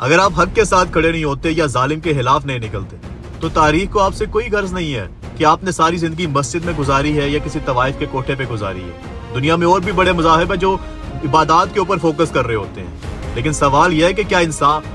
اگر آپ حق کے ساتھ کھڑے نہیں ہوتے یا ظالم کے خلاف نہیں نکلتے تو تاریخ کو آپ سے کوئی غرض نہیں ہے کہ آپ نے ساری زندگی مسجد میں گزاری ہے یا کسی طوائف کے کوٹھے پہ گزاری ہے۔ دنیا میں اور بھی بڑے مذاہب ہیں جو عبادات کے اوپر فوکس کر رہے ہوتے ہیں، لیکن سوال یہ ہے کہ کیا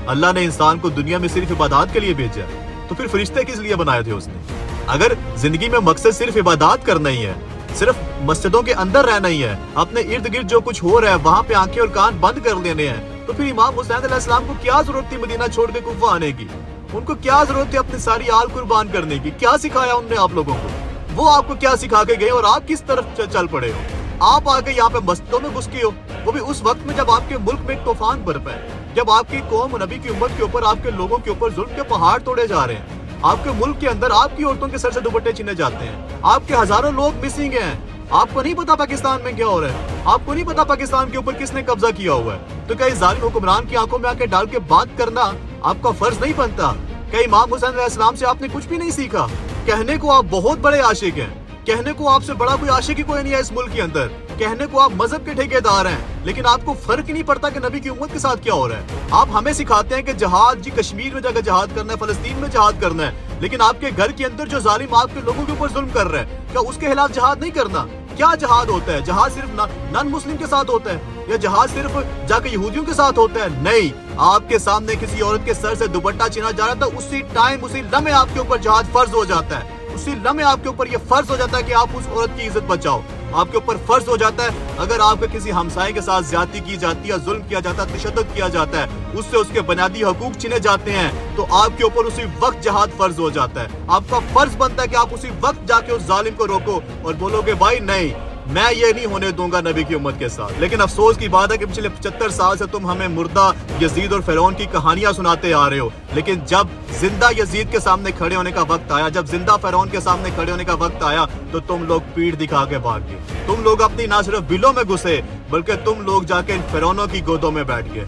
اللہ نے انسان کو دنیا میں صرف عبادات کے لیے بھیجا ہے؟ تو پھر فرشتے کس لیے بنائے تھے اس نے؟ اگر زندگی میں مقصد صرف عبادات کرنا ہی ہے، صرف مسجدوں کے اندر رہنا ہی ہے، اپنے ارد گرد جو کچھ ہو رہا ہے وہاں پہ آنکھیں اور کان بند کر لینے ہیں، تو پھر امام حسین علیہ السلام کو کیا ضرورت تھی مدینہ چھوڑ کے کوفہ آنے کی؟ ان کو کیا ضرورت تھی اپنی ساری آل قربان کرنے کی؟ کیا سکھایا ان نے آپ لوگوں کو؟ وہ آپ کو کیا سکھا کے گئے اور آپ کس طرف چل پڑے ہو؟ آپ آ کے یہاں پہ مسجدوں میں گھس کے ہو، وہ بھی اس وقت میں جب آپ کے ملک میں ایک طوفان برپا ہے، جب آپ کی قوم نبی کی امت کے اوپر، آپ کے لوگوں کے اوپر ظلم کے پہاڑ توڑے جا رہے ہیں۔ آپ کے ملک کے اندر آپ کی عورتوں کے سر سے دوپٹے چھینے جاتے ہیں، آپ کے ہزاروں لوگ مسنگ ہیں۔ آپ کو نہیں پتا پاکستان میں کیا ہو رہا ہے؟ آپ کو نہیں پتا پاکستان کے اوپر کس نے قبضہ کیا ہوا ہے؟ تو کیا اس ظالم حکمران کی آنکھوں میں آ کے ڈال کے بات کرنا آپ کا فرض نہیں بنتا؟ کیا امام حسین علیہ السلام سے آپ نے کچھ بھی نہیں سیکھا؟ کہنے کو آپ بہت بڑے عاشق ہیں، کہنے کو آپ سے بڑا کوئی عاشق ہی کوئی نہیں ہے اس ملک کے اندر، کہنے کو آپ مذہب کے ٹھیکیدار ہیں، لیکن آپ کو فرق ہی نہیں پڑتا کہ نبی کی امت کے ساتھ کیا ہو رہا ہے۔ آپ ہمیں سکھاتے ہیں کہ جہاد جی کشمیر میں جا کے جہاد کرنا ہے، فلسطین میں جہاد کرنا ہے، لیکن آپ کے گھر کے اندر جو ظالم آپ کے لوگوں کے اوپر ظلم کر رہا ہے، کیا اس کے خلاف جہاد نہیں کرنا؟ کیا جہاد ہوتا ہے؟ جہاد صرف نان مسلم کے ساتھ ہوتا ہے یا جہاد صرف جا کے یہودیوں کے ساتھ ہوتا ہے؟ نہیں، آپ کے سامنے کسی عورت کے سر سے دوپٹہ چھینا جا رہا تھا، اسی ٹائم اسی لمحے آپ کے اوپر جہاد فرض ہو جاتا ہے، اسی لمحے آپ کے اوپر یہ فرض ہو جاتا ہے کہ آپ اس عورت کی عزت بچاؤ۔ آپ کے اوپر فرض ہو جاتا ہے اگر آپ کے کسی ہمسائے کے ساتھ زیادتی کی جاتی ہے، ظلم کیا جاتا ہے، تشدد کیا جاتا ہے، اس سے اس کے بنیادی حقوق چھینے جاتے ہیں، تو آپ کے اوپر اسی وقت جہاد فرض ہو جاتا ہے۔ آپ کا فرض بنتا ہے کہ آپ اسی وقت جا کے اس ظالم کو روکو اور بولو کہ بھائی نہیں، میں یہ نہیں ہونے دوں گا نبی کی امت کے ساتھ۔ لیکن افسوس کی بات ہے کہ پچھلے 75 سال سے تم ہمیں مردہ یزید اور فرعون کی کہانیاں سناتے آ رہے ہو، لیکن جب زندہ یزید کے سامنے کھڑے ہونے کا وقت آیا، جب زندہ فرعون کے سامنے کھڑے ہونے کا وقت آیا تو تم لوگ پیٹھ دکھا کے بھاگ گئے۔ تم لوگ اپنی نہ صرف بلوں میں گھسے بلکہ تم لوگ جا کے ان فرعونوں کی گودوں میں بیٹھ گئے۔